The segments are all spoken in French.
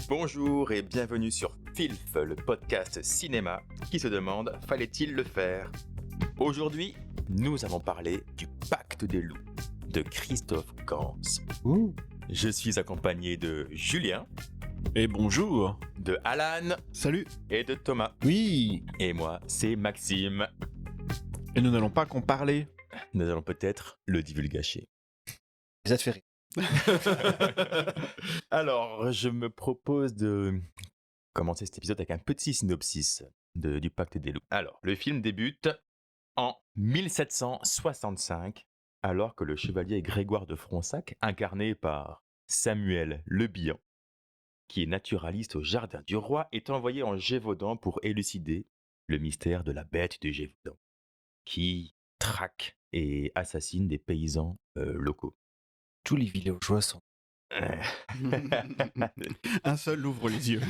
Bonjour et bienvenue sur Filf, le podcast cinéma qui se demande fallait-il le faire. Aujourd'hui, nous allons parler du Pacte des loups de Christophe Gans. Je suis accompagné de Julien, Et bonjour. de Alan Salut. et de Thomas. Oui. Et moi, c'est Maxime. Et nous n'allons pas qu'en parler. Nous allons peut-être le divulgacher. Ça te fait rire. Alors, je me propose de commencer cet épisode avec un petit synopsis du Pacte des loups. Alors, le film débute en 1765, alors que le chevalier Grégoire de Fronsac, incarné par Samuel Le Bihan, qui est naturaliste au Jardin du Roi, est envoyé en Gévaudan pour élucider le mystère de la bête de Gévaudan, qui traque et assassine des paysans locaux. Tous les villageois sont. Un seul ouvre les yeux.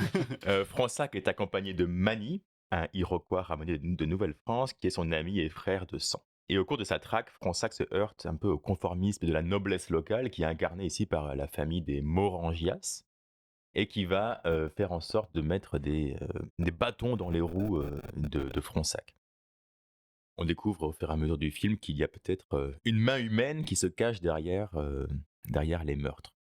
Fronsac est accompagné de Mani, un Iroquois ramené de Nouvelle-France, qui est son ami et frère de sang. Et au cours de sa traque, Fronsac se heurte un peu au conformisme de la noblesse locale, qui est incarnée ici par la famille des Morangias, et qui va faire en sorte de mettre des bâtons dans les roues de Fronsac. On découvre au fur et à mesure du film qu'il y a peut-être une main humaine qui se cache derrière les meurtres.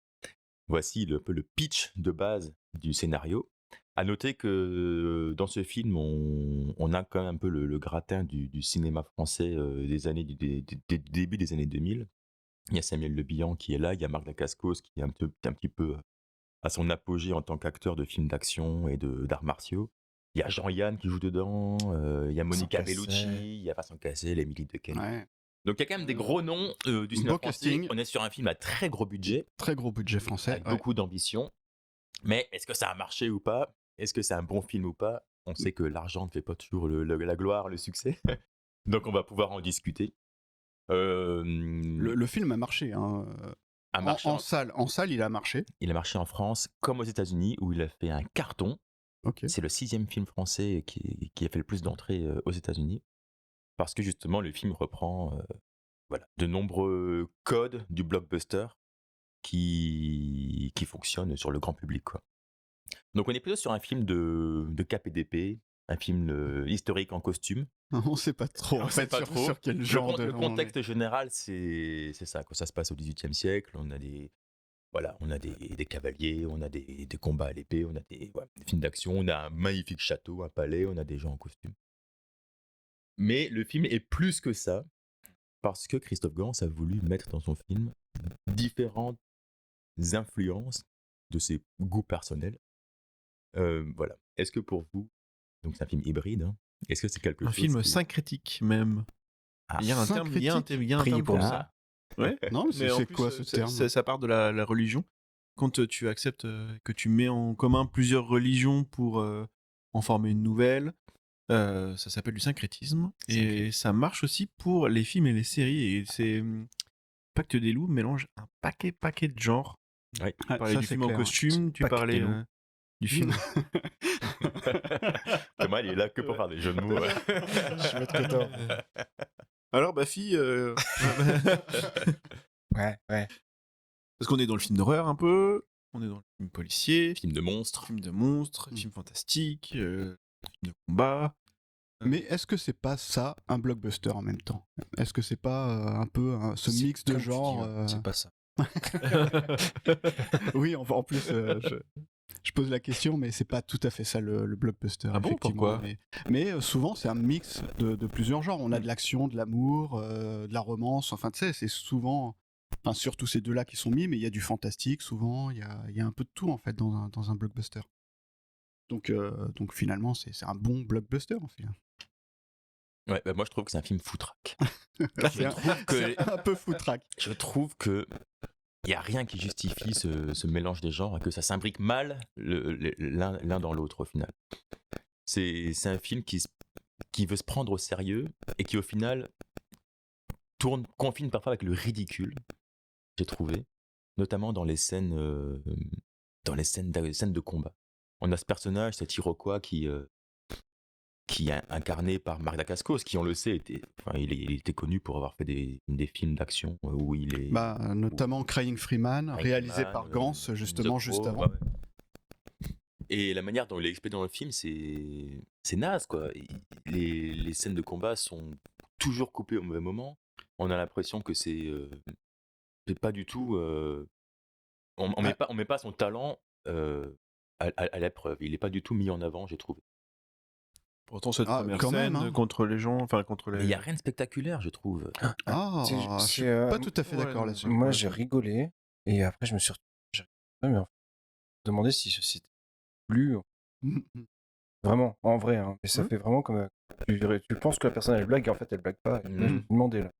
Voici peu le pitch de base du scénario. À noter que dans ce film, on a quand même un peu le gratin du cinéma français des début des années 2000. Il y a Samuel Le Bihan qui est là, il y a Marc Dacascos qui est un petit peu à son apogée en tant qu'acteur de films d'action et d'arts martiaux. Il y a Jean-Yann qui joue dedans, il y a Monica Vincent Bellucci, Cassel. il y a Vincent Cassel, Émilie Dequesne. Ouais. Donc il y a quand même des gros noms du cinéma Beau français. casting. On est sur un film à très gros budget, Très gros budget français. avec ouais. beaucoup d'ambition. Mais est-ce que ça a marché ou pas? Est-ce que c'est un bon film ou pas? On sait que l'argent ne fait pas toujours la gloire, le succès. Donc on va pouvoir en discuter. Le film a marché. Hein. A marché En salle, il a marché. Il a marché en France comme aux États-Unis où il a fait un carton. Ok. C'est le 6e film français qui a fait le plus d'entrées aux États-Unis. Parce que justement, le film reprend de nombreux codes du blockbuster qui fonctionnent sur le grand public, quoi. Donc on est plutôt sur un film de cap et d'épée, un film historique en costume. On sait pas trop. On sait pas trop. Sur quel genre Le contexte général, c'est ça, quoi. Ça se passe au XVIIIe siècle. On a des cavaliers, on a des combats à l'épée, on a des films d'action, on a un magnifique château, un palais, on a des gens en costume. Mais le film est plus que ça, parce que Christophe Gans a voulu mettre dans son film différentes influences de ses goûts personnels. Voilà. Est-ce que pour vous, donc c'est un film hybride, hein, est-ce que c'est quelque Un chose film qui... syncrétique même. Ah, Il y a un terme, il y a un priez terme pour pour ça. Ouais. Non, mais Mais en c'est plus, quoi ce terme ça part de la religion. Quand tu acceptes que tu mets en commun plusieurs religions pour en former une nouvelle, ça s'appelle du syncrétisme. Et ça marche aussi pour les films et les séries. Et c'est Pacte des loups mélange un paquet de genres. Ouais. Tu parlais du film en costume, tu Pacte parlais des loups. du film. Thomas, il est là que pour faire des jeux de mots. Ouais. Je suis très tort. Alors, fille. Ouais. Parce qu'on est dans le film d'horreur un peu, on est dans le film policier, Film de monstres. film de monstres, film fantastique, film de combat. Mais est-ce que c'est pas ça un blockbuster en même temps? Est-ce que c'est pas un peu ce mix de genres C'est pas ça. Oui, en plus, je pose la question, mais c'est pas tout à fait ça le blockbuster. Ah bon, effectivement. pourquoi Mais souvent, c'est un mix de plusieurs genres. On a de l'action, de l'amour, de la romance. Enfin, tu sais, c'est souvent. Enfin, surtout ces deux-là qui sont mis, mais il y a du fantastique souvent. Il y a un peu de tout en fait dans un blockbuster. Donc finalement, c'est un bon blockbuster en fait. Ouais, moi je trouve que c'est un film foutraque. C'est un peu foutraque. Je trouve que il y a rien qui justifie ce mélange des genres et que ça s'imbrique mal l'un dans l'autre au final. C'est un film qui veut se prendre au sérieux et qui au final confine parfois avec le ridicule, j'ai trouvé, notamment dans les scènes de combat. On a ce personnage, cet Iroquois qui est incarné par Marc Dacascos, qui on le sait il était connu pour avoir fait des films d'action où il est Notamment Crying Freeman, réalisé par Gans justement The juste Crow, avant. ouais. Et la manière dont il est expédié dans le film, c'est naze, quoi. Les scènes de combat sont toujours coupées au mauvais moment. On a l'impression que c'est pas du tout. Ah, On met pas son talent à l'épreuve. Il est pas du tout mis en avant, j'ai trouvé. Pourtant, cette première quand même, scène hein. contre les gens, enfin contre Mais il y les. a rien de spectaculaire, je trouve. Ah, je suis pas tout à fait ouais, d'accord là-dessus. Moi, ouais. j'ai rigolé. Et après, je me suis mais en fait, demandé si c'était plus. Vraiment, en vrai. Hein. Et ça Mhm. fait vraiment comme. Tu penses que la personne, elle blague, et en fait, elle blague pas. Et là, je me suis demandé, là.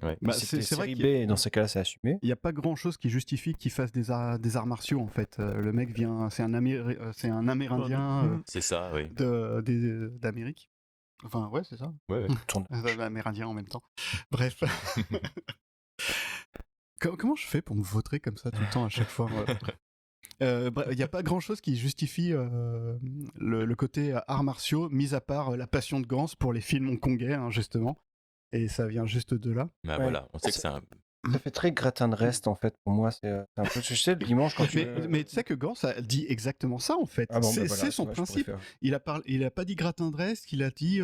Ouais. Bah, Si c'était c'est vrai série qu'il B, et dans ces cas-là, c'est assumé. n'y a pas grand-chose qui justifie qu'il fasse des arts martiaux en fait. Le mec vient, c'est un Amérindien Mhm. C'est ça, oui. d'Amérique. Enfin, ouais, c'est ça. Ouais, ouais. Tourne. Amérindien en même temps. Bref. Comment je fais pour me vautrer comme ça tout le temps à chaque fois moi Il n'y a pas grand-chose qui justifie le côté arts martiaux, mis à part la passion de Gans pour les films hongkongais, hein, justement. Et ça vient juste de là. Bah Ouais. voilà, on sait que c'est un. Ça fait très gratin de reste, en fait, pour moi. C'est un peu. Je sais, le dimanche, quand tu. Mais tu sais que Gans a dit exactement ça, en fait. Ah bon, bah C'est voilà, son tu vois, je pourrais principe. faire. Il a pas dit gratin de reste, il a dit...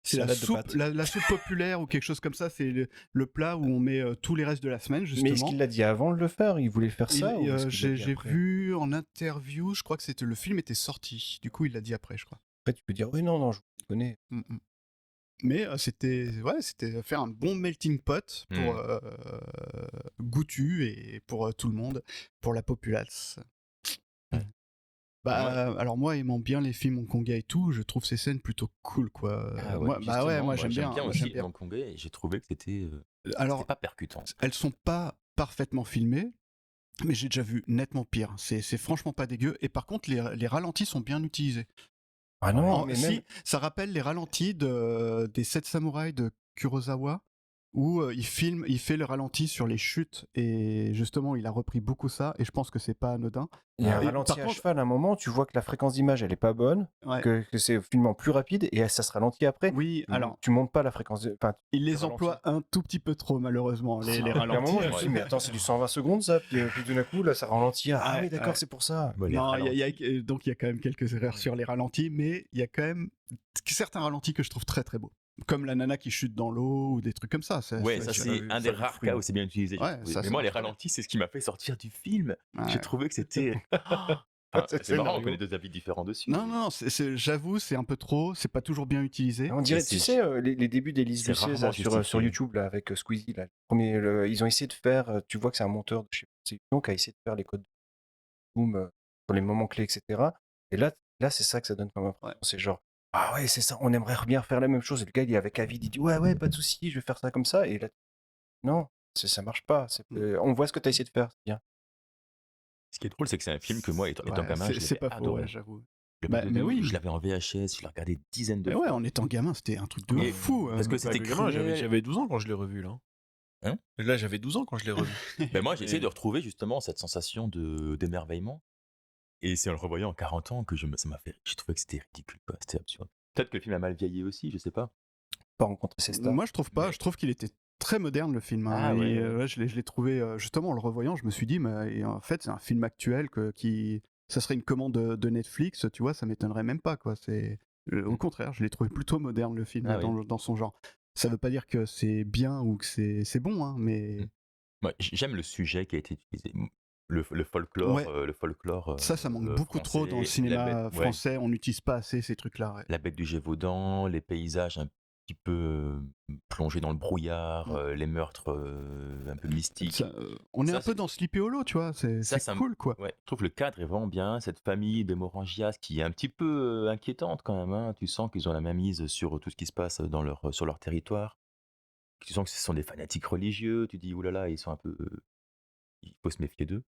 c'est la Salade de soupe, pâtes. la soupe populaire ou quelque chose comme ça. C'est le plat où on met tous les restes de la semaine, justement. Mais est-ce qu'il l'a dit avant de le faire? Il voulait faire ça ou est-ce qu'il l'a dit J'ai après? vu en interview, je crois que c'était le film était sorti. Du coup, il l'a dit après, je crois. Après, tu peux dire, oui, non, je vous connais. Mais c'était faire un bon melting pot pour Goutu et pour tout le monde, pour la populace. Bah, alors moi, aimant bien les films hongkongais et tout, je trouve ces scènes plutôt cool, quoi. Ah ouais, Moi, bah ouais, justement, moi j'aime bien. bien moi, aussi j'aime les bien. hongkongais et j'ai trouvé que c'était Alors, pas percutant. elles sont pas parfaitement filmées, mais j'ai déjà vu nettement pire. C'est franchement pas dégueu. Et par contre, les ralentis sont bien utilisés. Ah non, mais Si, même. ça rappelle les ralentis des 7 samouraïs de Kurosawa, où il fait le ralenti sur les chutes, et justement, il a repris beaucoup ça, et je pense que c'est pas anodin. Il y a un Et ralenti par à contre- cheval à un moment, tu vois que la fréquence d'image, elle est pas bonne, Ouais. que c'est filmé plus rapide et ça se ralentit après. Oui, alors, Tu montes pas la fréquence. Enfin, il les ralentis. emploie un tout petit peu trop, malheureusement, les il y a un ralentis. moment, je me suis dit, mais attends, c'est du 120 secondes ça, puis tout d'un coup, là, ça ralentit. Ah Ouais, oui, d'accord, ouais. c'est pour ça. Bon, les Non, ralentis. donc il y a quand même quelques erreurs sur les ralentis, mais il y a quand même certains ralentis que je trouve très très beaux. Comme la nana qui chute dans l'eau ou des trucs comme ça. Ouais, ça, ça j'ai c'est pas vu, un ça, des j'ai rares cru. cas où c'est bien utilisé. j'ai Ouais, trouvé. ça, Mais ça moi, les marche très ralentis, c'est ce qui m'a fait sortir du film. Ouais. J'ai trouvé que c'était. C'est marrant, on connaît deux avis différents dessus. Non, j'avoue, c'est un peu trop, c'est pas toujours bien utilisé. On dirait, Et tu c'est- sais, les débuts d'Élise c'est Lucet rarement là, sur justifié. YouTube là, avec Squeezie, là, ils ont essayé de faire, tu vois que c'est un monteur de chez Production qui a essayé de faire les codes de boom sur les moments clés, etc. Et là c'est ça que ça donne comme impression. C'est genre, ah ouais, c'est ça, on aimerait bien faire la même chose. Et le gars, il est avec Avid, il dit, ouais, pas de souci, je vais faire ça comme ça. Et là, non, ça marche pas. On voit ce que tu as essayé de faire, c'est bien. Ce qui est drôle, c'est que c'est un film que moi, étant Ouais, gamin, je c'est l'avais pas faux, adoré. ouais, j'avoue. Le Bah, Bateau mais de oui. Nous, je l'avais en VHS, je l'ai regardé dizaines de Mais ouais, fois. en étant gamin, c'était un truc de Et- fou. parce que Bah, c'était le gamin, cruel. j'avais 12 ans quand je l'ai revu là. Hein Là, j'avais 12 ans quand je l'ai revu. Ben moi, j'ai essayé Et- de retrouver justement cette sensation d'émerveillement. Et c'est en le revoyant en 40 ans que ça m'a fait. J'ai trouvé que c'était ridicule, quoi. C'était absurde. Peut-être que le film a mal vieilli aussi, je sais pas. Pas rencontrer ses stars. Moi, je trouve pas. Mais- Je trouve qu'il était très moderne, le film. Hein. Ah, ouais, Et, ouais. ouais, je l'ai trouvé, justement, en le revoyant, je me suis dit, mais et en fait, c'est un film actuel ça serait une commande de Netflix, tu vois, ça m'étonnerait même pas, quoi. Au contraire, je l'ai trouvé plutôt moderne, le film, Ah oui. dans son genre. Ça veut pas dire que c'est bien ou que c'est bon, hein, mais Moi, j'aime le sujet qui a été utilisé. Le folklore. Ouais. Le folklore. ça manque beaucoup trop dans le français, cinéma la bête, ouais. français. On n'utilise pas assez ces trucs-là. Ouais. La bête du Gévaudan, les paysages un petit peu plongés dans le brouillard, les meurtres un peu mystiques. On est Ça, un peu dans Sleepy Hollow, tu vois. C'est ça me- cool, quoi. Ouais, je trouve que le cadre est vraiment bien. Cette famille des Morangias qui est un petit peu inquiétante quand même. Hein. Tu sens qu'ils ont la main mise sur tout ce qui se passe sur leur territoire. Tu sens que ce sont des fanatiques religieux. Tu dis, oulala, ils sont un peu. Il faut se méfier d'eux.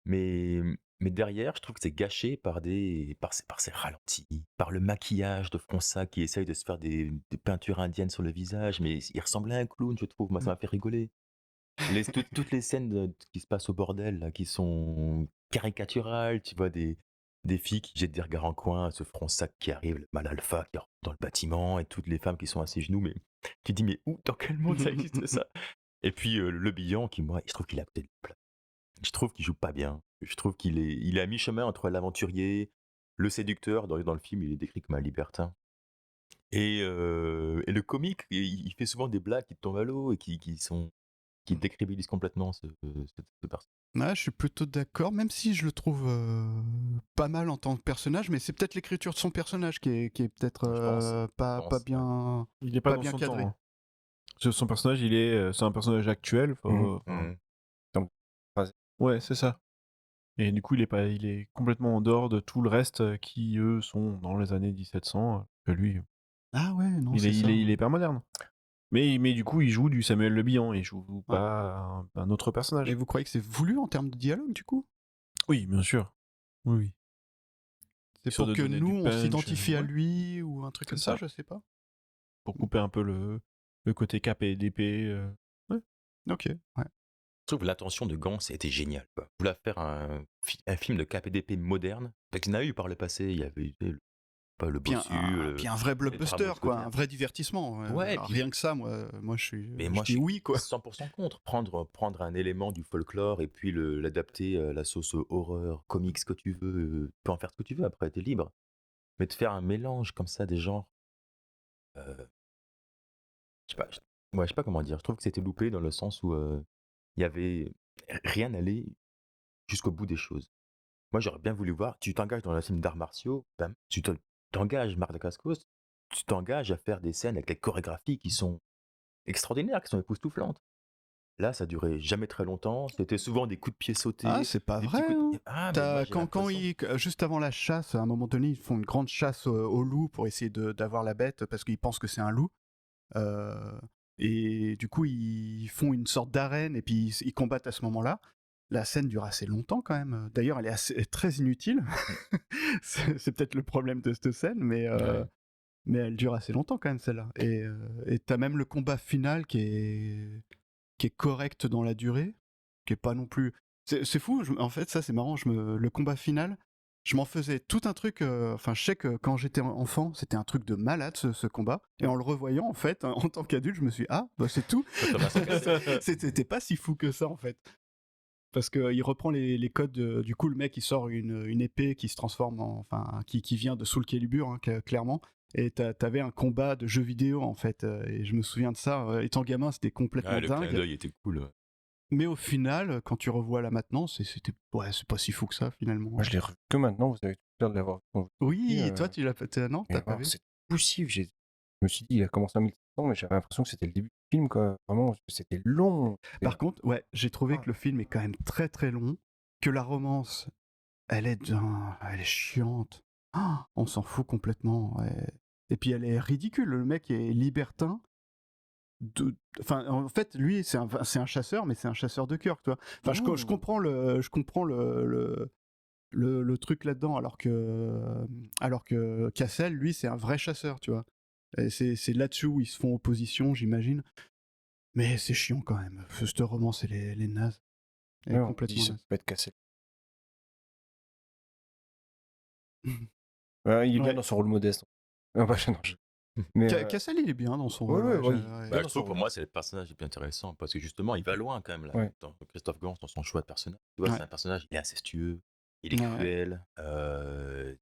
Mais derrière, je trouve que c'est gâché par ces ralentis, par le maquillage de Fronsac qui essaye de se faire des peintures indiennes sur le visage, mais il ressemblait à un clown, je trouve. Moi, ça m'a fait rigoler. Toutes les scènes qui se passent au bordel, là, qui sont caricaturales, tu vois, des filles qui jettent des regards en coin, ce Fronsac qui arrive, le mal alpha qui rentre dans le bâtiment, et toutes les femmes qui sont à ses genoux, mais tu te dis, mais où, dans quel monde ça existe ça? Et puis Le Bihan, qui, moi, je trouve qu'il a à côté de la plaque. Je trouve qu'il joue pas bien. Je trouve qu'il est à mi-chemin entre l'aventurier, Le séducteur, dans le film, il est décrit comme un libertin. Et le comique, il fait souvent des blagues qui tombent à l'eau et qui décrédibilisent complètement ce personnage. Ouais, je suis plutôt d'accord, même si je le trouve pas mal en tant que personnage, mais c'est peut-être l'écriture de son personnage qui est peut-être Je pense, pas ouais. bien, Il est pas pas dans bien son cadré. temps. Son personnage, c'est un personnage actuel. Mmh. Ouais, c'est ça. Et du coup, il est complètement en dehors de tout le reste qui, eux, sont dans les années 1700. Que lui, Ah ouais, non, il c'est ça. est hyper moderne. Mais du coup, il joue du Samuel Le Bihan, il joue Ouais. pas un autre personnage. Et vous croyez que c'est voulu en termes de dialogue, du coup? Oui, bien sûr. Oui. C'est Histoire pour de que donner nous, du on punch, s'identifie à ouais. lui ou un truc C'est comme ça, ça. je sais pas. Pour couper un peu le côté cap et d'épée. Ouais. Ok, ouais. Je trouve que l'intention de Gans était géniale, quoi. Vouloir faire un film de KPDP moderne, parce qu'il y en a eu par le passé, il y avait eu le Puis bossu, puis un vrai les blockbuster, Trois quoi, Mousquetaires. un vrai divertissement. Ouais, puis Rien que ça, moi je mais je moi je dis suis oui, quoi. 100% contre. Prendre un élément du folklore et puis l'adapter à la sauce horreur, comics, ce que tu veux, tu peux en faire ce que tu veux, après t'es libre. Mais de faire un mélange comme ça des genres, euh, je sais pas, ouais, je sais pas comment dire, je trouve que c'était loupé dans le sens où il y avait rien n'allait jusqu'au bout des choses. Moi, j'aurais bien voulu voir, tu t'engages dans un film d'arts martiaux, ben, t'engages Marc Dacascos, tu t'engages à faire des scènes avec des chorégraphies qui sont extraordinaires, qui sont époustouflantes. Là, ça durait jamais très longtemps, c'était souvent des coups de pied Ah, sautés, c'est pas des vrai, petits coups hein. de... Ah, mais moi, j'ai Quand l'impression... juste avant la chasse, à un moment donné, ils font une grande chasse au loup pour essayer d'avoir la bête parce qu'ils pensent que c'est un loup. Euh, et du coup, ils font une sorte d'arène et puis ils combattent à ce moment-là. La scène dure assez longtemps quand même. D'ailleurs, elle est très inutile. C'est peut-être le problème de cette scène, Ouais. mais elle dure assez longtemps quand même celle-là. Et t'as même le combat final qui est correct dans la durée, qui est pas non plus. C'est fou. En fait, ça c'est marrant. Le combat final, je m'en faisais tout un truc. Enfin, je sais que quand j'étais enfant, c'était un truc de malade ce combat. Et en le revoyant, en fait, en tant qu'adulte, je me suis dit, ah, bah c'est tout. Quand Thomas s'en cassait. C'était pas si fou que ça en fait. Parce qu'il reprend les codes. Du coup, le mec il sort une épée qui se transforme enfin, qui vient de Soul Calibur, hein, clairement. Et t'avais un combat de jeu vidéo en fait. Et je me souviens de ça. Étant gamin, c'était complètement Ouais, le clin dingue. d'œil était cool. Ouais. Mais au final, quand tu revois là maintenant, c'est pas si fou que ça finalement. Moi, je l'ai revu que maintenant, vous avez tout l'air de l'avoir vu quand vous Oui, étiez, toi tu l'as pas. Non, mais t'as pas alors, vu. c'est poussif. Je me suis dit, il a commencé en 1700, mais j'avais l'impression que c'était le début du film, quoi. Vraiment, c'était long. Par contre, ouais, j'ai trouvé Ah. que le film est quand même très très long, que la romance, elle est chiante. Ah, on s'en fout complètement. Ouais. Et puis elle est ridicule. Le mec est libertin. Enfin, en fait, lui, c'est un chasseur, mais c'est un chasseur de cœur, toi. Enfin, je comprends le truc là-dedans, alors que Cassel, lui, c'est un vrai chasseur, tu vois. Et c'est là-dessus où ils se font opposition, j'imagine. Mais c'est chiant quand même. Cette romance, elle est naze. Elle est Ouais, on dit, complètement ça naze. peut être cassé. Ouais, il est bien Ouais. dans son rôle modeste. Ah, bah, non, mais Cassel, il est bien dans son ouais, rôle. ouais, Ouais, ouais, ouais. Bah, dans je son trouve pour rôle. moi, c'est le personnage le plus intéressant parce que justement, il va loin quand même là, Ouais. dans Christophe Gans, dans son choix de personnage. Tu vois, Ouais. c'est un personnage, il est incestueux, il est Ouais. cruel,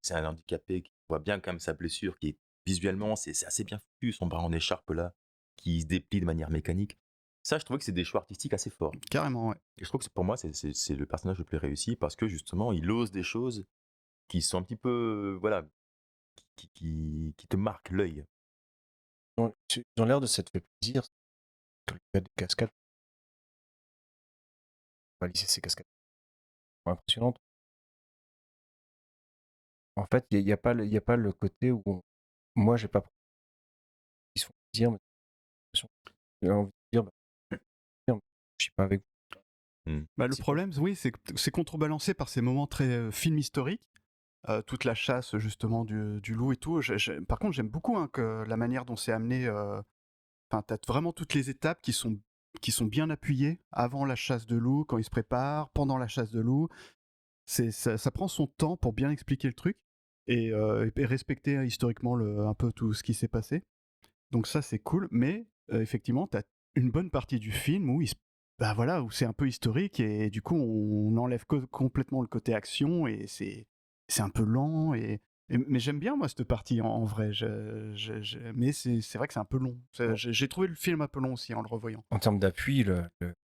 c'est un handicapé qui voit bien quand même sa blessure, qui est visuellement, c'est assez bien foutu, son bras en écharpe là, qui se déplie de manière mécanique. Ça, je trouvais que c'est des choix artistiques assez forts. Carrément, ouais. Et je trouve que pour moi, c'est le personnage le plus réussi parce que justement, il ose des choses qui sont un petit peu, voilà, qui te marquent l'œil. Ils ont l'air de s'être fait plaisir. Quand il fait des cascades, on va lisser ces cascades. Impressionnantes. En fait, il n'y a, y a pas le côté où moi, j'ai pas. Ils se font plaisir, mais j'ai envie de dire, bah, je suis pas avec vous. Bah, le C'est problème, oui, c'est contrebalancé par ces moments très film historiques. Toute la chasse justement du loup et tout. Par contre, j'aime beaucoup hein, que la manière dont c'est amené. Enfin, t'as vraiment toutes les étapes qui sont bien appuyées avant la chasse de loup, quand il se prépare, pendant la chasse de loup. Ça prend son temps pour bien expliquer le truc et respecter historiquement un peu tout ce qui s'est passé. Donc ça, c'est cool. Mais effectivement, t'as une bonne partie du film bah voilà, où c'est un peu historique et du coup, on enlève complètement le côté action et c'est un peu lent mais j'aime bien moi cette partie en vrai. Mais c'est vrai que c'est un peu long. Bon, J'ai trouvé le film un peu long aussi en le revoyant. en termes d'appui, je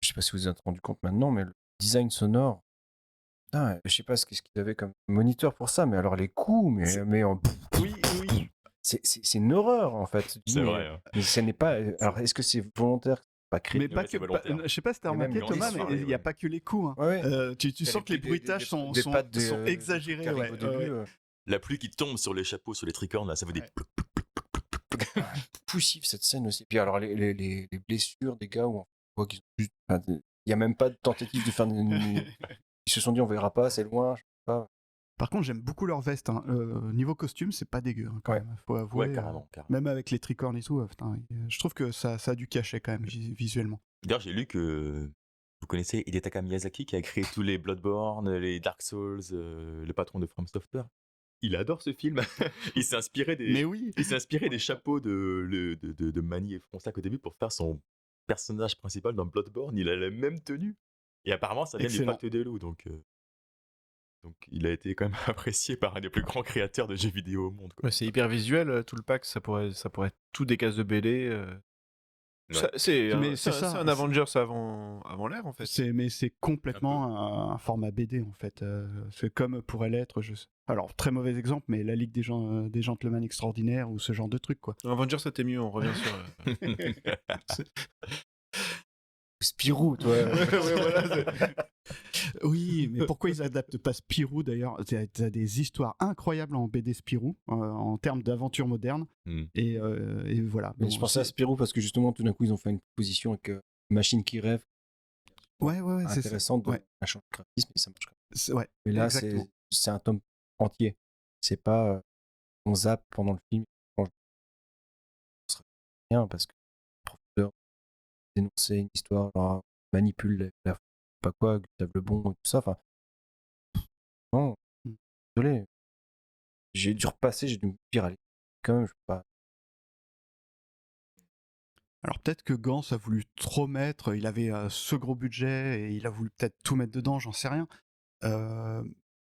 sais pas si vous vous êtes rendu compte maintenant, mais le design sonore, putain, je sais pas ce qu'ils avaient comme moniteur pour ça, mais alors les coups, C'est- mais en- Oui, oui. c'est une horreur en fait. Tu dis, C'est vrai. Hein. mais ce n'est pas. Alors est-ce que c'est volontaire, pas crédible? Mais pas Ouais, c'est que, volontaire. je sais pas si t'as Mais même remarqué les Thomas, histoires, mais il n'y a ouais. pas que les coups. Hein. Ouais, ouais. Tu Il y a sens que les bruits bruitages sont pattes sont des exagérés. trucs qui Ouais, arrivent au ouais, début. ouais. La pluie qui tombe sur les chapeaux, sur les tricornes, là, ça fait des Ouais. plouc. Poussif cette scène aussi. Puis alors les blessures des gars où on voit qu'ils ont juste. Enfin, il n'y a même pas de tentative de faire. Ils se sont dit on verra pas, c'est loin. Je sais pas. Par contre, j'aime beaucoup leur veste. Hein. Niveau costume, c'est pas dégueu hein, quand Ouais. même. Faut avouer. Ouais, carrément. Même avec les tricornes et tout, putain, je trouve que ça a du cachet quand même visuellement. D'ailleurs, j'ai lu que vous connaissez Hidetaka Miyazaki qui a créé tous les Bloodborne, les Dark Souls, le patron de From Software. Il adore ce film. Il s'est inspiré Mais oui. des chapeaux de Manny et Fronsac au début pour faire son personnage principal dans Bloodborne. Il a la même tenue. Et apparemment, ça vient du Excellent. Pacte des Loups. Donc, il a été quand même apprécié par un des plus grands créateurs de jeux vidéo au monde. Quoi. Ouais, c'est hyper visuel, tout le pack, ça pourrait être tout des cases de BD. Ouais. Mais c'est ça, c'est un Avengers avant l'ère, en fait. Mais c'est complètement un format BD en fait. C'est comme pourrait l'être, alors très mauvais exemple, mais la Ligue des Gentlemen Extraordinaires ou ce genre de truc quoi. Avengers, c'était mieux, on revient sur... Spirou, toi. Ouais, voilà, Oui, mais pourquoi ils adaptent pas Spirou d'ailleurs? T'as des histoires incroyables en BD Spirou en termes d'aventure moderne Hmm. et voilà. Mais Bon, je pensais à Spirou parce que justement, tout d'un coup, ils ont fait une proposition avec Machine qui rêve, ouais, c'est ça. intéressante, Ouais, un champ de graphisme, et ça marche quand même. ouais, Mais là, exactement. c'est un tome entier. C'est pas on zappe pendant le film. Franchement, ce serait bien parce que le professeur dénoncer une histoire, genre, manipule la pas quoi, Gustave Le Bon et tout ça. Enfin, non, Mm. désolé. J'ai dû repasser, j'ai dû me dire, allez, quand même, je peux pas. Alors peut-être que Gans a voulu trop mettre, il avait ce gros budget et il a voulu peut-être tout mettre dedans, j'en sais rien.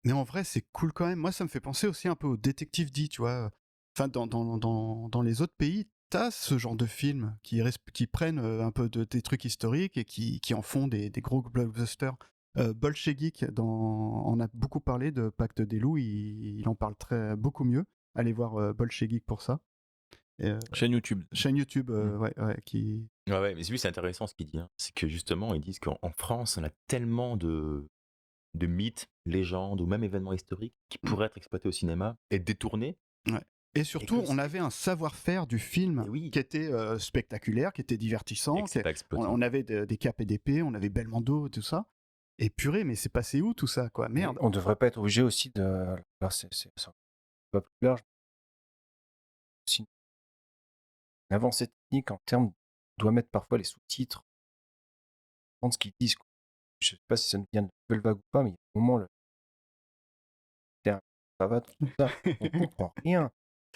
Mais en vrai, c'est cool quand même. Moi, ça me fait penser aussi un peu au Détective D, tu vois. Enfin, dans les autres pays, t'as ce genre de films qui prennent un peu des trucs historiques et qui en font des gros blockbusters. Bolshevik, on a beaucoup parlé de Pacte des Loups, il en parle beaucoup mieux. Allez voir Bolshevik pour ça. chaîne YouTube. Chaîne YouTube, ouais, qui... Ouais, mais lui, c'est intéressant ce qu'il dit. Hein. C'est que justement, ils disent qu'en France, on a tellement de mythes, légendes ou même événements historiques qui pourraient être exploités au cinéma et détournés. Ouais. Et surtout, on avait un savoir-faire du film qui était spectaculaire, qui était divertissant. On avait des capes et d'épée, on avait Belmondo, tout ça. Et purée, mais c'est passé où tout ça, quoi? Merde. On devrait pas être obligé aussi de. Alors, c'est pas plus large. Aussi une avancée technique en termes. On doit mettre parfois les sous-titres. Prendre ce qu'ils disent. Quoi. Je sais pas si ça nous vient de nouvelle vague ou pas, mais il y a un moment, ça va, tout ça, on comprend rien.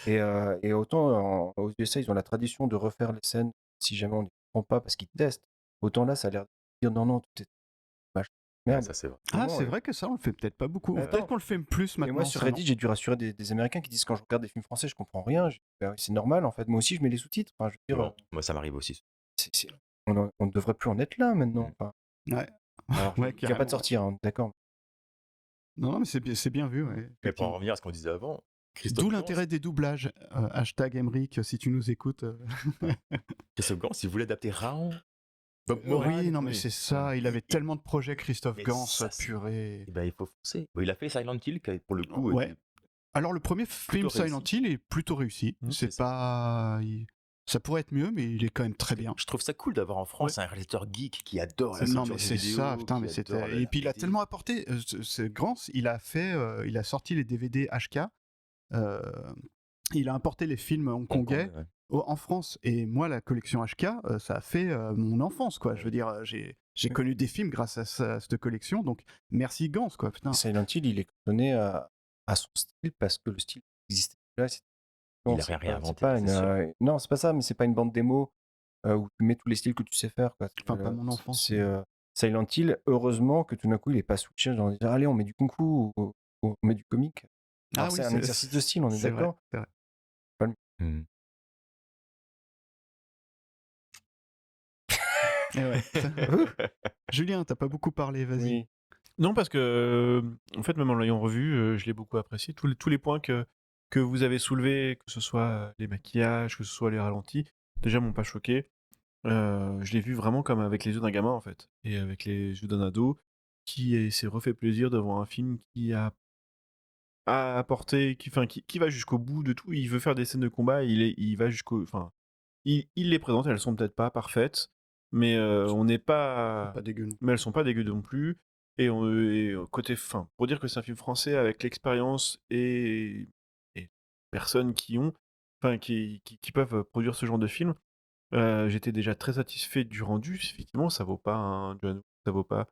Et autant aux USA, ils ont la tradition de refaire les scènes si jamais on ne les comprend pas parce qu'ils testent. Autant là, ça a l'air de dire non, tout est merde. Ça, c'est vrai. Ah, c'est vrai que ça, on le fait peut-être pas beaucoup. Attends. Peut-être qu'on le fait plus maintenant. Et moi, sur ça, Reddit, non j'ai dû rassurer des Américains qui disent quand je regarde des films français, je comprends rien. C'est normal, en fait. Moi aussi, je mets les sous-titres. Enfin, je veux dire, Bon, moi, ça m'arrive aussi. on ne devrait plus en être là maintenant. Enfin, Ouais. alors, Ouais, il vient pas carrément. de sortir, hein, d'accord. Non, mais c'est bien vu. Ouais, Mais pour en effectivement. revenir à ce qu'on disait avant, Christophe D'où Gans, l'intérêt des doublages. Hashtag Emric, si tu nous écoutes. Christophe Gans, il voulait adapter Raon. Bob Oui, Moran, non, mais c'est ça. Il avait tellement de projets, Christophe Mais Gans, ça, c'est- purée. Eh ben, il faut foncer. Bon, il a fait Silent Hill, qui pour le coup, Ouais. était- Alors, le premier film réussi. Silent Hill est plutôt réussi. C'est C'est pas. Ça pourrait être mieux, mais il est quand même très bien. je trouve ça cool d'avoir en France un réalisateur geek qui adore la Non, culture mais jeux c'est vidéo, ça, putain, qui mais adore c'était. Et puis il a BD. tellement apporté. Grant, il a sorti les DVD HK. Il a importé les films hongkongais Ouais. en France. Et moi, la collection HK, ça a fait mon enfance, quoi. Je veux dire, j'ai connu des films grâce à cette collection. Donc, merci Gans, quoi. Putain. Silent Hill, il est cantonné à son style parce que le style existait déjà. Il a rien réinventé, Pas c'est sûr. non, c'est pas ça, mais c'est pas une bande démo où tu mets tous les styles que tu sais faire. Quoi. Enfin, pas mon enfance. C'est Silent Hill, heureusement que tout d'un coup, il est pas switché. Genre, allez, on met du kung fu ou on met du comique. Alors Ah oui, c'est un exercice de style, on est c'est vrai, d'accord. c'est vrai. Hmm. Eh ouais. Julien, t'as pas beaucoup parlé, vas-y. Oui. Non, parce que, en fait, même en l'ayant revu, je l'ai beaucoup apprécié. Tous les points que vous avez soulevés, que ce soit les maquillages, que ce soit les ralentis, déjà m'ont pas choqué. Je l'ai vu vraiment comme avec les yeux d'un gamin, en fait, et avec les yeux d'un ado s'est refait plaisir devant un film qui a apporté, qui va jusqu'au bout de tout. Il veut faire des scènes de combat, il va jusqu'au, enfin, il les présente. Elles sont peut-être pas parfaites, mais on n'est C'est pas, pas dégueu non. mais elles sont pas dégueu non plus. Et côté fin, pour dire que c'est un film français avec l'expérience et personnes qui peuvent produire ce genre de film, j'étais déjà très satisfait du rendu. Effectivement, ça vaut pas un John Woo, ça vaut pas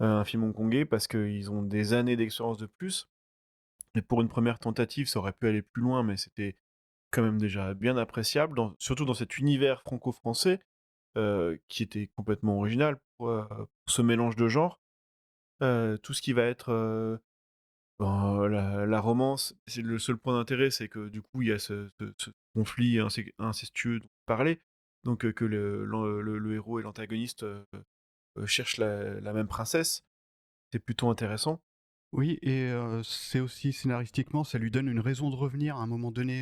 un film hongkongais parce qu'ils ont des années d'expérience de plus. Et pour une première tentative, ça aurait pu aller plus loin, mais c'était quand même déjà bien appréciable, surtout dans cet univers franco-français qui était complètement original pour ce mélange de genres. Tout ce qui va être la romance, c'est le seul point d'intérêt, c'est que du coup il y a ce conflit incestueux dont on parlait, donc que le héros et l'antagoniste cherchent la même princesse. C'est plutôt intéressant. Oui, et c'est aussi scénaristiquement, ça lui donne une raison de revenir à un moment donné.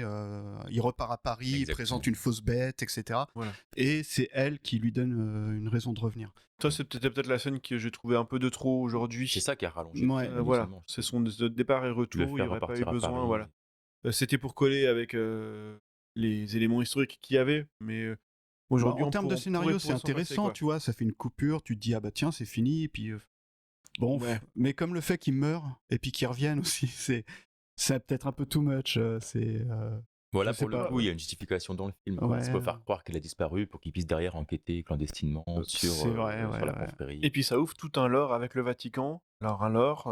Il repart à Paris, il Exactement. présente une fausse bête, etc. Voilà. Et c'est elle qui lui donne une raison de revenir. Ça, c'était peut-être la scène que j'ai trouvé un peu de trop aujourd'hui. C'est ça qui a rallongé. Ouais. Voilà, initialement, je c'est trouve. son départ et Le retour, il n'y faire aurait pas eu repartir à besoin. Paris. Voilà. C'était pour coller avec les éléments historiques qu'il y avait, mais Bah, aujourd'hui, en termes de scénario, c'est pourrait s'en passer, intéressant, quoi. tu vois, ça fait une coupure, tu te dis, ah bah tiens, c'est fini, et puis bon, Ouais. mais comme le fait qu'il meure, et puis qu'il revienne aussi, c'est peut-être un peu too much, Voilà, je sais pour le pas. coup, il y a une justification dans le film. Ouais. C'est pour faire croire qu'elle a disparu pour qu'il puisse derrière enquêter clandestinement sur, C'est vrai, sur ouais, la ouais. confrérie. Et puis ça ouvre tout un lore avec le Vatican. Alors un lore,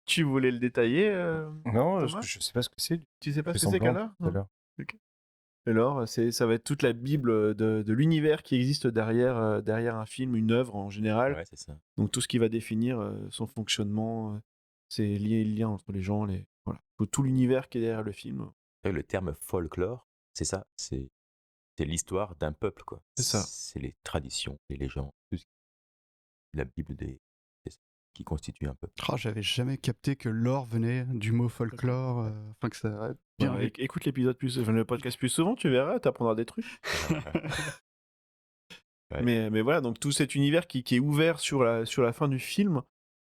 tu voulais le détailler, Non, Thomas je sais pas ce que c'est. Tu sais pas Fais ce que c'est qu'un semblant lore? tout à Non. l'heure. Ok. Le lore, ça va être toute la bible de l'univers qui existe derrière un film, une œuvre en général. Ouais, c'est ça. Donc tout ce qui va définir son fonctionnement, ses liens entre les gens, voilà. Tout l'univers qui est derrière le film. Le terme folklore, c'est ça. C'est l'histoire d'un peuple, quoi. C'est ça. C'est les traditions, les légendes, tout ce la Bible c'est ça qui constitue un peuple. Oh, j'avais jamais capté que l'or venait du mot folklore, enfin que ça bien. Voilà, écoute le podcast plus souvent, tu verras, t'apprendras des trucs. Ouais. Mais voilà, donc tout cet univers qui est ouvert sur la fin du film,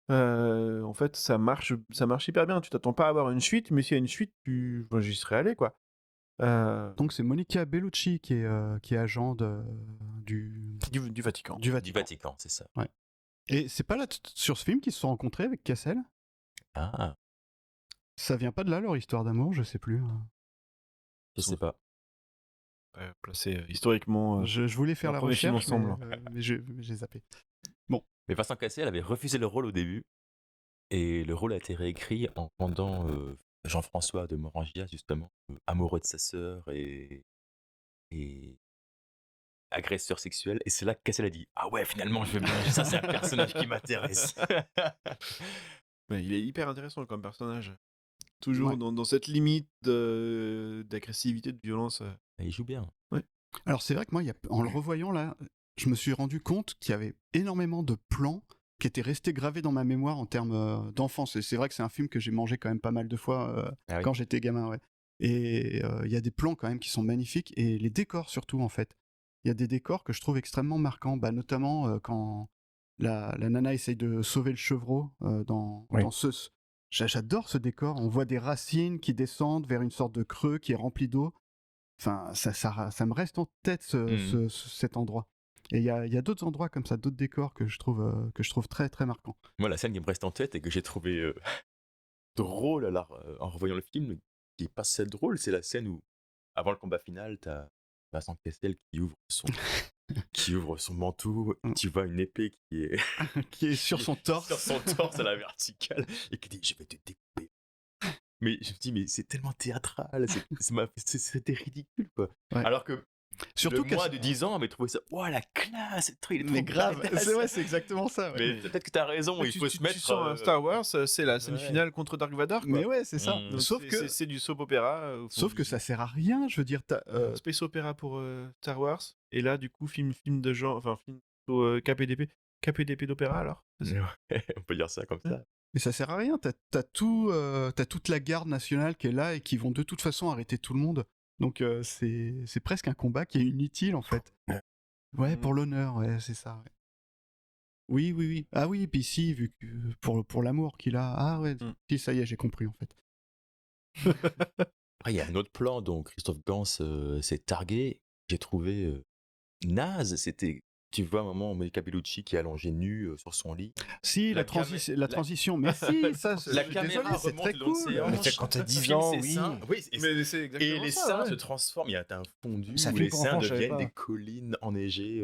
en fait, ça marche hyper bien. Tu t'attends pas à avoir une suite, mais s'il y a une suite, j'y serais allé, quoi. Donc c'est Monica Bellucci qui est agent du Du Vatican. du Du Vatican. Vatican, c'est ça. Ouais. Et c'est pas là sur ce film qu'ils se sont rencontrés avec Cassel? Ah, Ça vient pas de là leur histoire d'amour, je sais plus. je sais pas. Placé historiquement. Je voulais faire leur la premier film recherche, ensemble. mais j'ai zappé. Mais Vincent Cassel avait refusé le rôle au début, et le rôle a été réécrit en rendant Jean-François de Morangia, justement, amoureux de sa sœur et agresseur sexuel. Et c'est là que Cassel a dit « Ah ouais, finalement, je veux bien, ça c'est un personnage qui m'intéresse. » Mais il est hyper intéressant comme personnage. Toujours Ouais. dans cette limite d'agressivité, de violence. Et il joue bien. Alors c'est vrai que moi, en le revoyant là, je me suis rendu compte qu'il y avait énormément de plans qui étaient restés gravés dans ma mémoire en termes d'enfance. Et c'est vrai que c'est un film que j'ai mangé quand même pas mal de fois Ah oui. quand j'étais gamin, ouais. Et il y a des plans quand même qui sont magnifiques, et les décors surtout, en fait. Il y a des décors que je trouve extrêmement marquants, notamment quand la nana essaye de sauver le chevreau dans ce... J'adore ce décor, on voit des racines qui descendent vers une sorte de creux qui est rempli d'eau. Enfin, ça me reste en tête cet endroit. Et il y a d'autres endroits comme ça, d'autres décors que je trouve très très marquants. Moi, la scène qui me reste en tête et que j'ai trouvé drôle en revoyant le film, qui est pas si drôle, c'est la scène où, avant le combat final, t'as Vincent Cassel qui ouvre son manteau, tu vois une épée qui est Qui est sur son torse. sur son torse à la verticale, et qui dit « Je vais te découper ». Mais je me dis, mais c'est tellement théâtral, c'était ridicule, quoi. Ouais. Alors que Surtout le qu'à moins de 10 ans avait trouvé ça. Ouah, la classe, ce truc, il est mais trop grave, badass. c'est exactement ça. Ouais. Mais peut-être que t'as raison, il faut se tu mettre. sens un Star Wars, c'est la scène ouais. finale contre Dark Vador, quoi. Mais ouais, c'est ça. Mm. Donc Sauf que, c'est du soap opéra. sauf que ça sert à rien. Je veux dire, Space opéra pour Star Wars. Et là, du coup, film de genre, enfin film plutôt KPDP. KPDP d'opéra alors. C'est ça. Ouais, on peut dire ça comme ça. mais ça sert à rien. T'as toute la garde nationale qui est là et qui vont de toute façon arrêter tout le monde. Donc c'est presque un combat qui est inutile en fait. Ouais, Mm. pour l'honneur, ouais, c'est ça. Ouais. Oui, oui, oui. Ah oui, et puis si, vu que pour l'amour qu'il a. Ah ouais, Mm. si, ça y est, j'ai compris en fait. Après, il y a un autre plan dont Christophe Gans s'est targué. J'ai trouvé naze. C'était, tu vois, un moment, Monica Bellucci qui est allongée nue sur son lit. Si, La la transition. Mais si, ça, La je suis caméra désolé, c'est remonte très le long de ses cool. hanches, Mais c'est quand t'as 10 filme ans, ses oui. seins. Oui, Mais c'est et exactement les ça. seins ouais. se transforment. Il y a un fondu C'est un où film les pour seins enfants, je savais deviennent des pas. collines enneigées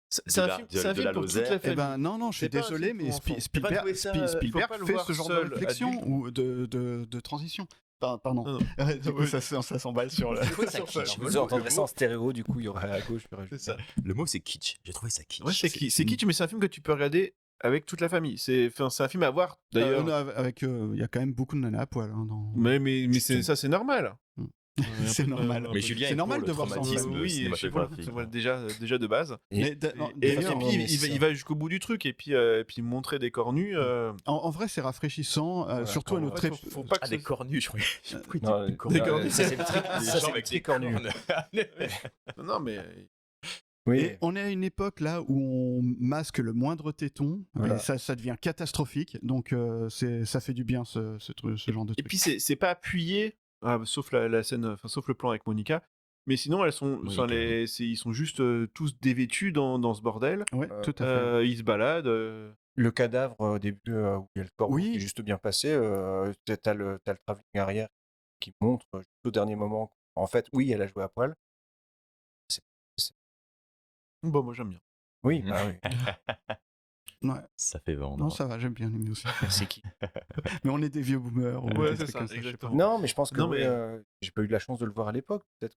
C'est un film de la pour toute Lozère. la Eh famille. ben non, je suis C'est pas un désolé, film pour mais enfants. T'as pas trouvé ça, faut Spielberg pas le fait voir ce genre de seul, réflexion adulte. ou de transition. Pardon. Non, non. Du coup, Oui. ça s'emballe sur la. J'ai trouvé ça sur ça. kitsch. Vous entendrez ça en stéréo, du coup, il y aura à gauche. C'est ça. Le mot c'est kitsch. J'ai trouvé ça kitsch. Ouais, c'est kitsch, mais c'est un film que tu peux regarder avec toute la famille. C'est un film à voir, d'ailleurs. Non, avec, il y a quand même beaucoup de nanas à poil. Hein, dans... Mais ça, c'est normal. Mm. Un C'est peu- normal. un Mais peu- Julien c'est est normal pour de le voir ça en traumatisme famille. Oui, je sais pas, cinématographique. ça va déjà de base. Mais Et d'ailleurs, puis, mais c'est il va jusqu'au bout du truc et puis montrer des cornus. en vrai, c'est rafraîchissant, Voilà, surtout à quand- notre faut pas que Ah, des ce- cornus, je croyais. J'ai compris, Non, des cornus. des cornus. Ça, c'est le trick. Des Ça, gens c'est le avec des trick cornu. cornes. Non, mais Oui. Et on est à une époque là où on masque le moindre téton, Voilà. et ça devient catastrophique. Donc ça fait du bien ce genre de Et truc. puis c'est pas appuyé, sauf la scène, enfin sauf le plan avec Monica. Mais sinon elles sont, Oui, enfin, carrément. ils sont juste tous dévêtus dans ce bordel. Ouais, tout à fait. Ils se baladent. Le cadavre au début, où il y a le corps Oui. qui est juste bien passé, t'as le travelling arrière qui montre juste au dernier moment. En fait, oui, elle a joué à poil. Bon, moi j'aime bien. Oui, bah oui. Ouais. Ça fait vendre. Non, ça va, j'aime bien les aussi. C'est qui Mais on est des vieux boomers. ou Ouais, des c'est trucs ça, comme je sais pas. exactement. Non, mais je pense que Non, oui, mais- j'ai pas eu la chance de le voir à l'époque. Peut-être.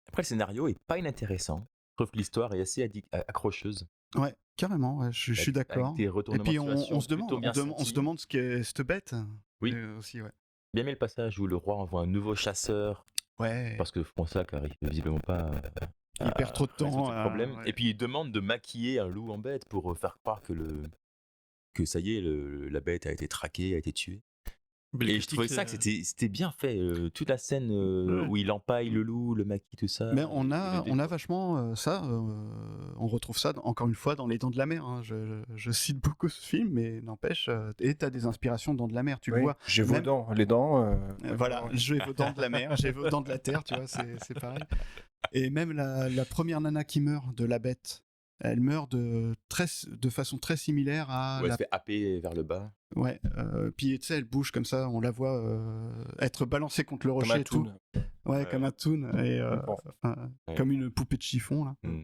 Après, le scénario est pas inintéressant. Je trouve que l'histoire est assez accrocheuse. Ouais, carrément, ouais, je suis d'accord. Avec des Et retournements puis de situation on se demande, plutôt bien on se sentis. demande ce qu'est cette bête. Oui. Aussi, ouais. Bien aimé le passage où le roi envoie un nouveau chasseur Ouais. parce que Fronsac arrive visiblement pas Il perd trop de résoudre temps. ce problème. ouais. Et puis il demande de maquiller un loup en bête pour faire croire que ça y est, la bête a été traquée, a été tuée. Belle Et je trouvais critique, ça que c'était bien fait. Toute la scène Ouais. où il empaille le loup, le maquille, tout ça. Mais on et a le vachement ça. On retrouve ça encore une fois dans Les Dents de la Mer. Hein. Je cite beaucoup ce film, mais n'empêche. Et t'as des inspirations Dents de la Mer, tu le Oui, vois. j'ai vos Même- dents, les dents. Voilà, j'ai vos dents de la mer, j'ai vos dents de la terre, tu vois, c'est pareil. Et même la première nana qui meurt de la bête, elle meurt de façon très similaire à Où elle la. se fait happer vers le bas. Ouais. Puis tu sais, elle bouge comme ça, on la voit être balancée contre le Comme rocher un et tout. toon. Ouais, comme un toon, et Bon. enfin, Ouais. comme une poupée de chiffon là. Mm.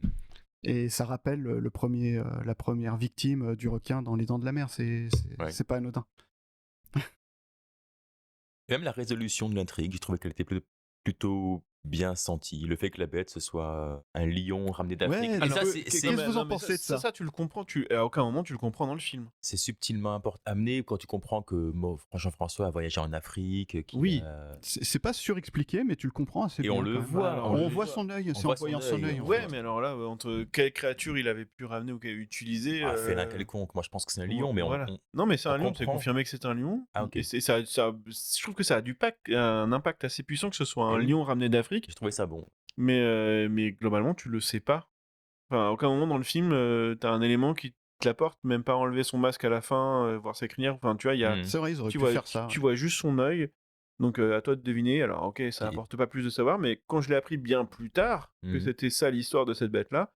Et ça rappelle la première victime du requin dans Les Dents de la Mer. C'est Ouais. c'est pas anodin. Et même la résolution de l'intrigue, je trouvais qu'elle était plutôt bien sentie. Le fait que la bête ce soit un lion ramené d'Afrique. Ouais, Et alors, ça, qu'est-ce que vous en pensez de ça? Ça, tu le comprends. À aucun moment tu le comprends dans le film. c'est subtilement amené quand tu comprends que Jean-François a voyagé en Afrique. Oui. C'est pas surexpliqué, mais tu le comprends assez Et bien. on le quand même. voit, Alors, On le voit voit. son œil, On c'est voit en voyant son son œil, œil. on en Ouais, fait. mais alors là, entre quelle créature il avait pu ramener ou utiliser. Un félin quelconque. Moi, je pense que c'est un lion, mais voilà. on- Non, mais c'est on un lion, c'est comprend. confirmé que c'est un lion. Ah, ok. Et je trouve que ça a un impact assez puissant que ce soit un Oui. lion ramené d'Afrique, j'ai trouvé ça bon. mais globalement, tu le sais pas. Enfin, à aucun moment dans le film, t'as un élément qui te l'apporte, même pas enlever son masque à la fin, voir sa crinière. Enfin, tu vois, il y a, Mm. C'est vrai, ils auraient tu pu vois, faire ça. tu vois juste son œil. Donc, à toi de deviner. Alors, ok, ça Et- apporte pas plus de savoir, mais quand je l'ai appris bien plus tard que Mhm. c'était ça l'histoire de cette bête-là,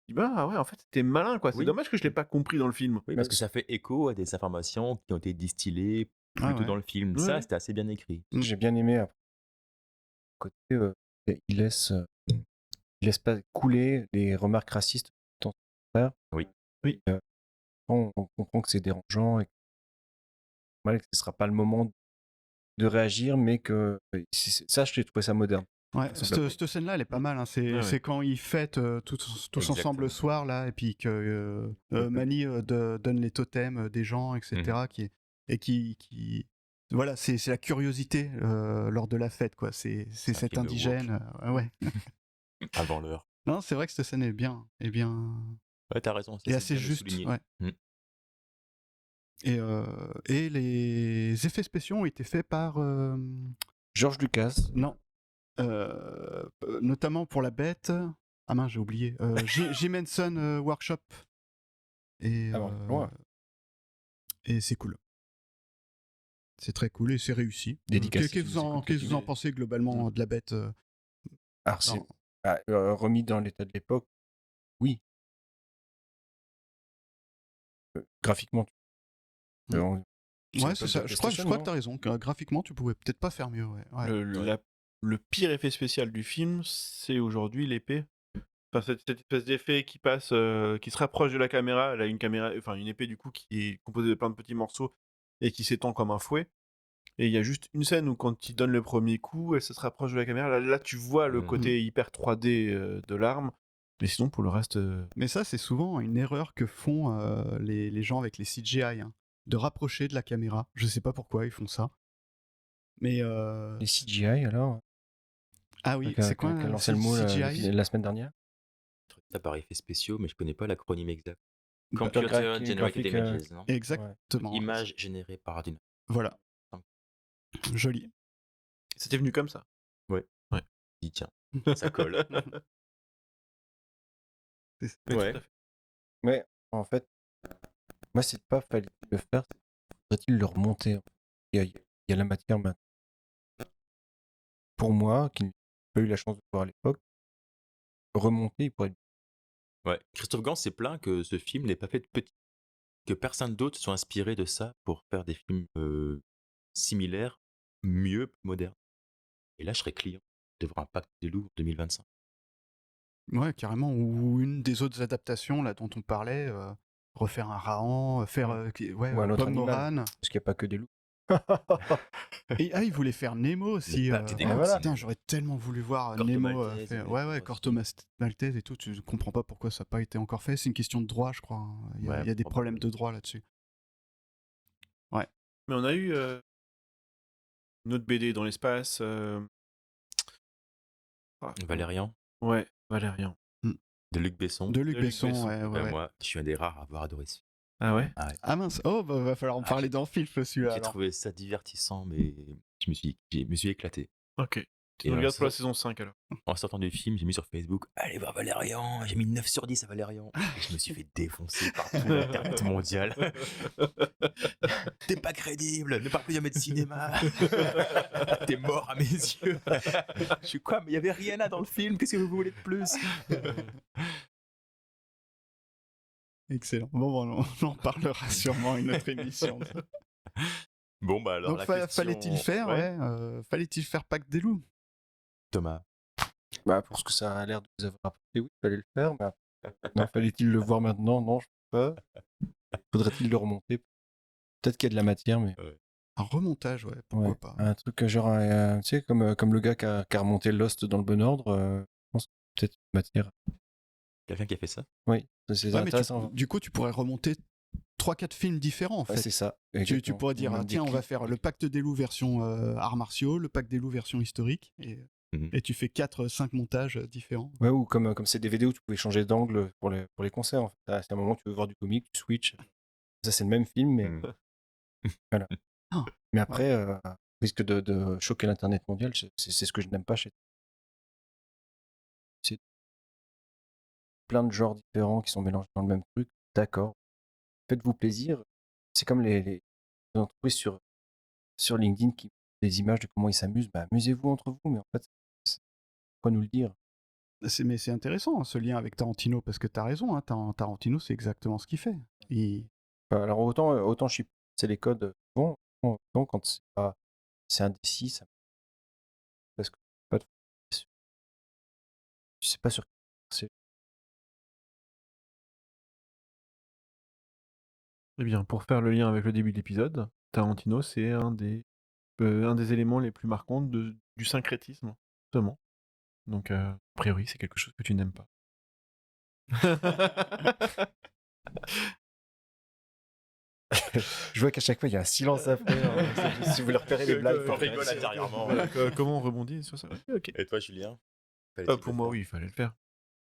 je dis, bah ah ouais, en fait, c'était malin, quoi. C'est Oui. dommage que je l'ai pas compris dans le film. Oui, parce que ça fait écho à des informations qui ont été distillées plus Ah tôt ouais. dans le film. Ouais. Ça, c'était assez bien écrit. J'ai bien aimé après. Côté, il laisse pas couler les remarques racistes dans son frère. Oui. Oui. On comprend que c'est dérangeant et que ce sera pas le moment de réagir, mais que ça, je trouvé ça moderne. Ouais, Ça me cette scène-là, elle est pas mal. Hein. C'est Ouais. c'est quand ils fêtent tous ensemble le Exactement. soir, là, et puis que Manny donne les totems des gens, etc. Voilà, c'est la curiosité lors de la fête, quoi. C'est C'est un cet film woke. indigène. Ouais. Avant l'heure. Non, c'est vrai que cette scène est bien. Ouais, t'as raison, ça Et c'est assez bien de le juste. souligner. Ouais. Mm. Et les effets spéciaux ont été faits par. George Lucas. Non. Notamment pour la bête. Ah mince, j'ai oublié. Jim Henson Workshop. Et, Ah bon, loin. et c'est cool. C'est très cool et c'est réussi. Dédicace, Qu'est-ce que vous en pensez globalement de la bête Alors, c'est non. remis dans l'état de l'époque, oui. Graphiquement, Mm. Ouais, c'est l'époque ça. de Je crois PlayStation, que t'as raison. Graphiquement, tu pouvais peut-être pas faire mieux. Ouais. Le pire effet spécial du film, c'est aujourd'hui l'épée. Enfin, cette espèce d'effet qui passe, qui se rapproche de la caméra. Elle a une épée du coup qui est composée de plein de petits morceaux et qui s'étend comme un fouet. Et il y a juste une scène où quand il donne le premier coup, elle se rapproche de la caméra. Là, tu vois le côté hyper 3D de l'arme. Mais sinon, pour le reste, Mais ça, c'est souvent une erreur que font les gens avec les CGI, hein, de rapprocher de la caméra. Je sais pas pourquoi ils font ça. Mais les CGI alors, ah oui, c'est quoi qu'a lancé le mot CGI? la semaine dernière. Ça par effets spéciaux, mais je connais pas l'acronyme exact. Bah, Computer Generated graphique, Images, non? Exactement. Images générées par ordinateur. Voilà. Joli. c'était venu comme ça. Ouais. Ouais. Dis tiens, ça colle. Mais Ouais. tout à fait. Mais en fait, moi, c'est pas fallait le faire, faudrait-il le remonter. Il y a la matière maintenant. Pour moi, qui n'ai pas eu la chance de voir à l'époque, remonter, il pourrait être. Ouais. Christophe Gans s'est plaint que ce film n'ait pas fait de petit, que personne d'autre se soit inspiré de ça pour faire des films similaires, mieux, plus modernes. Et là, je serais client de voir un Pacte des loups en 2025. Ouais, carrément. Ou une des autres adaptations là dont on parlait, refaire un Rahan, faire Ou un autre Bob animal. Moran. Parce qu'il n'y a pas que des loups. Et il voulait faire Nemo aussi. Pacte des loups, voilà. Putain, j'aurais tellement voulu voir Corto Nemo Maltese, faire. il Ouais, voulait faire Corto aussi. Maltese et tout. Tu comprends pas pourquoi ça n'a pas été encore fait. C'est une question de droit, je crois. Hein. Il y a des problèmes de droit là-dessus. Ouais. Mais on a eu une autre BD dans l'espace. Valérian, Ouais, Valérian. de Luc Besson. De Luc De Luc Besson, Besson. ouais. Moi, je suis un des rares à avoir adoré ce film. Ah ouais? Ah ouais. Ah mince, oh, bah, va falloir en parler dans le film celui-là. J'ai alors. trouvé ça divertissant, mais je me suis éclaté. Ok. Tu Et regardes ça- pour la saison 5 alors. En sortant du film, j'ai mis sur Facebook, allez voir Valérian, j'ai mis 9 sur 10 à Valérian. Et je me suis fait défoncer par tout l'internet mondial. T'es pas crédible, ne parle plus jamais de cinéma. T'es mort à mes yeux. Je suis quoi, mais il y avait Rihanna dans le film, qu'est-ce que vous voulez de plus? Excellent. Bon, on en parlera sûrement à une autre émission. Bon, bah alors Donc la question... fallait-il faire, fallait-il faire Pacte des loups? Thomas. Bah, pour ce que ça a l'air de vous avoir apporté, oui, il fallait le faire. Mais non, fallait-il le voir maintenant? Non, je ne sais pas. Faudrait-il le remonter? Peut-être qu'il y a de la matière, mais. Un remontage, ouais, pourquoi pas. Un truc genre, tu sais, comme le gars qui a remonté Lost dans le bon ordre, je pense que peut-être matière. Quelqu'un qui a fait ça? Oui, c'est Ouais, mais intéressant. du coup, tu pourrais remonter 3-4 films différents en fait. Ouais, c'est ça. Tu pourrais dire, Même des tiens, on va clips. faire le Pacte des loups version arts martiaux, le Pacte des loups version historique, et tu fais 4-5 montages différents. Ouais, ou comme ces DVD où tu pouvais changer d'angle pour les concerts. En fait. C'est un moment où tu veux voir du comique, tu switches. Ça, c'est le même film, mais voilà. Ah, Mais après, risque de choquer l'internet mondial, c'est ce que je n'aime pas chez. C'est plein de genres différents qui sont mélangés dans le même truc. D'accord. Faites-vous plaisir. C'est comme les entreprises sur LinkedIn qui mettent des images de comment ils s'amusent. Bah, amusez-vous entre vous, mais en fait, pourquoi nous le dire? Mais c'est intéressant, hein, ce lien avec Tarantino, parce que t'as raison, hein, Tarantino, c'est exactement ce qu'il fait. Alors autant je suis c'est les codes souvent, autant quand c'est indécis, ça parce que pas de je sais pas sur c'est Eh bien, pour faire le lien avec le début de l'épisode, Tarantino, c'est un des éléments les plus marquants du syncrétisme, justement. Donc, a priori, c'est quelque chose que tu n'aimes pas. Je vois qu'à chaque fois, il y a un silence à faire. Si vous voulez repérer les blagues, on rigole intérieurement. Voilà, comment on rebondit sur ça? Ok. Et toi, Julien? Pour moi, oui, il fallait le faire.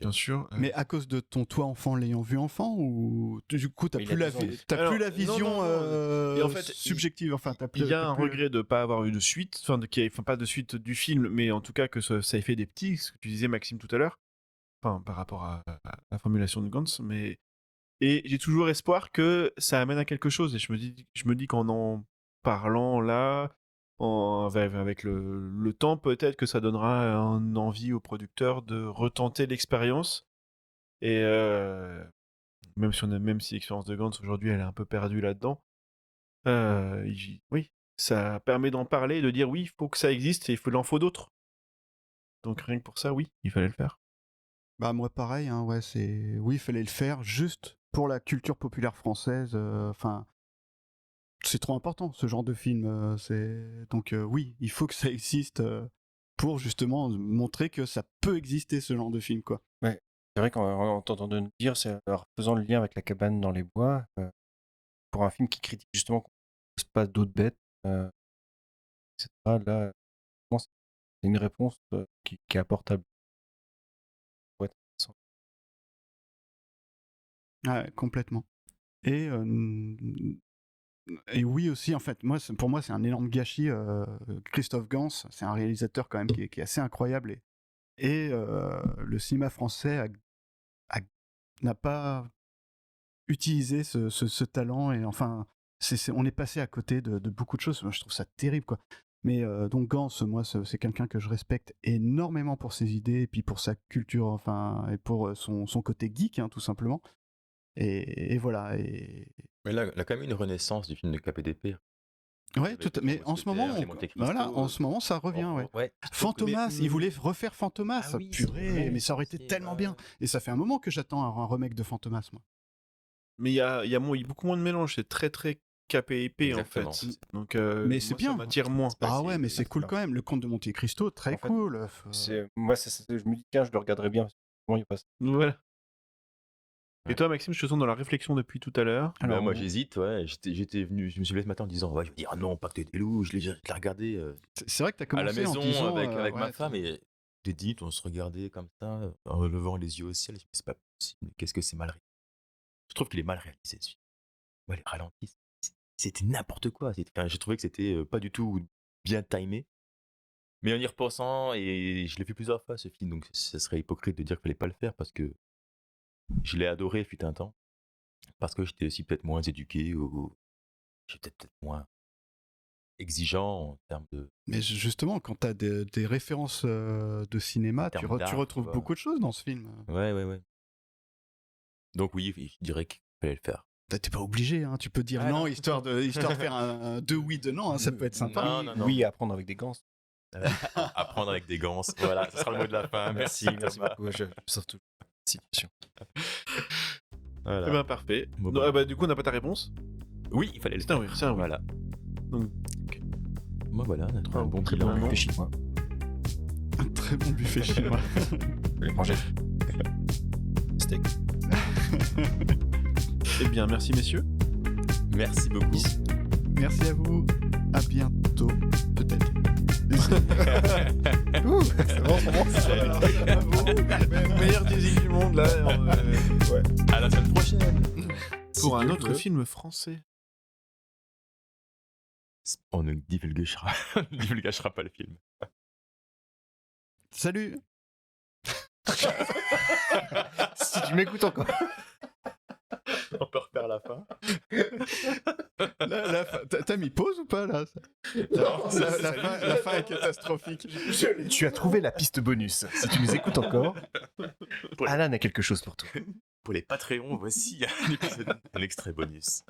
Bien sûr. Mais à cause de ton toi enfant l'ayant vu enfant, ou du coup t'as Mais il plus a la, 2 ans, t'as Alors, plus la non, vision Et en fait, subjective, enfin t'as plus. Il y a t'as un plus- regret de ne pas avoir eu de suite, enfin pas de suite du film, mais en tout cas que ça ait fait des petits, ce que tu disais Maxime tout à l'heure, enfin par rapport à la formulation de Gantz, et j'ai toujours espoir que ça amène à quelque chose, et je me dis qu'en en parlant là, avec le temps, peut-être que ça donnera une envie aux producteurs de retenter l'expérience, et même si l'expérience de Gantz aujourd'hui elle est un peu perdue là-dedans, oui, ça permet d'en parler et de dire oui, il faut que ça existe et il en faut d'autres. Donc rien que pour ça, oui, il fallait le faire. Bah moi pareil, hein, ouais, oui, il fallait le faire juste pour la culture populaire française. Enfin, c'est trop important ce genre de film. Donc oui, il faut que ça existe pour justement montrer que ça peut exister ce genre de film, quoi. Ouais. C'est vrai qu'en t'entendant nous dire, c'est en faisant le lien avec La cabane dans les bois, pour un film qui critique justement qu'on ne pose pas d'autres bêtes, etc. Là, je pense que c'est une réponse qui est apportable. Pour être intéressant. Ouais, complètement. Et et oui aussi, en fait, pour moi c'est un énorme gâchis. Christophe Gans, c'est un réalisateur quand même qui est assez incroyable, et le cinéma français n'a pas utilisé ce talent, et enfin on est passé à côté de beaucoup de choses. Moi, je trouve ça terrible, quoi. Mais donc Gans, moi c'est quelqu'un que je respecte énormément pour ses idées et puis pour sa culture, enfin, et pour son côté geek, hein, tout simplement. Et voilà. Mais là, il a quand même une renaissance du film de KPDP. Ouais, mais en ce moment, voilà, en ce moment, ça revient, ouais. Ouais. Fantomas, il voulait refaire Fantomas, Ah oui, c'est purée, vrai, mais ça aurait été c'est tellement vrai. bien. Et ça fait un moment que j'attends un remake de Fantomas, moi. Mais il y a beaucoup moins de mélange, c'est très très KPIP en Exactement. fait. Donc, Mais c'est moi, bien. ça m'attire moins. Ah ouais, mais c'est cool excellent. quand même. Le Comte de Monte Cristo, très En fait, cool. Moi, je me dis, tiens, je le regarderai bien. Parce que vraiment, il y a pas ça. Voilà. Et Ouais. toi, Maxime, je te sens dans la réflexion depuis tout à l'heure. Alors, Moi, j'hésite, ouais. J'étais venu, je me suis levé ce matin en disant, ouais, je vais dire, ah non, Pacte des loups, je l'ai regardé c'est vrai que t'as à la commencé en maison disant, avec ma ouais, femme, et des dit, on se regardait comme ça, en levant les yeux au ciel. Je me dis, c'est pas possible, qu'est-ce que c'est mal réalisé. Je trouve qu'il est mal réalisé, ce film. Ouais, les ralentis, c'était n'importe quoi. J'ai trouvé que c'était pas du tout bien timé. Mais en y repensant, et je l'ai vu plusieurs fois ce film, donc ce serait hypocrite de dire qu'il fallait pas le faire, parce que je l'ai adoré fut un temps, parce que j'étais aussi peut-être moins éduqué, ou j'étais peut-être moins exigeant en termes de Mais justement, quand t'as des références de cinéma, tu termes d'art, retrouves quoi. beaucoup de choses dans ce film. Ouais. Donc oui, je dirais qu'il fallait le faire. T'es pas obligé, hein. Tu peux dire Ah, non, non. histoire de faire un deux oui de non, hein, ça peut être sympa. Non. Oui, apprendre avec des gants. Apprendre avec des gants. Voilà, ce sera le mot de la fin. Merci Thomas. beaucoup. Je sors toute situation. Voilà. Eh ben parfait. Bon, Non, bah. du coup, on n'a pas ta réponse. Oui, il fallait le C'est un faire. oui, c'est un oui. Voilà. Donc, Moi, voilà, on a trouvé un bon très bilan. bon nom. Fais chinois. Un très bon buffet chinois. Je vais manger. Steak. Eh bien, merci messieurs. Merci beaucoup. Merci à vous. À bientôt, peut-être. Ouh, c'est bon. Meilleur teasing du monde là. À la semaine prochaine. Pour un Dieu autre veut. film français. On ne divulgachera pas le film. Salut. Si tu m'écoutes encore. On peut refaire la fin. T'as mis pause ou pas là? La fin est catastrophique. Tu as trouvé la piste bonus. Si tu nous écoutes encore, Alan a quelque chose pour toi. Pour les Patreons, voici un extrait bonus.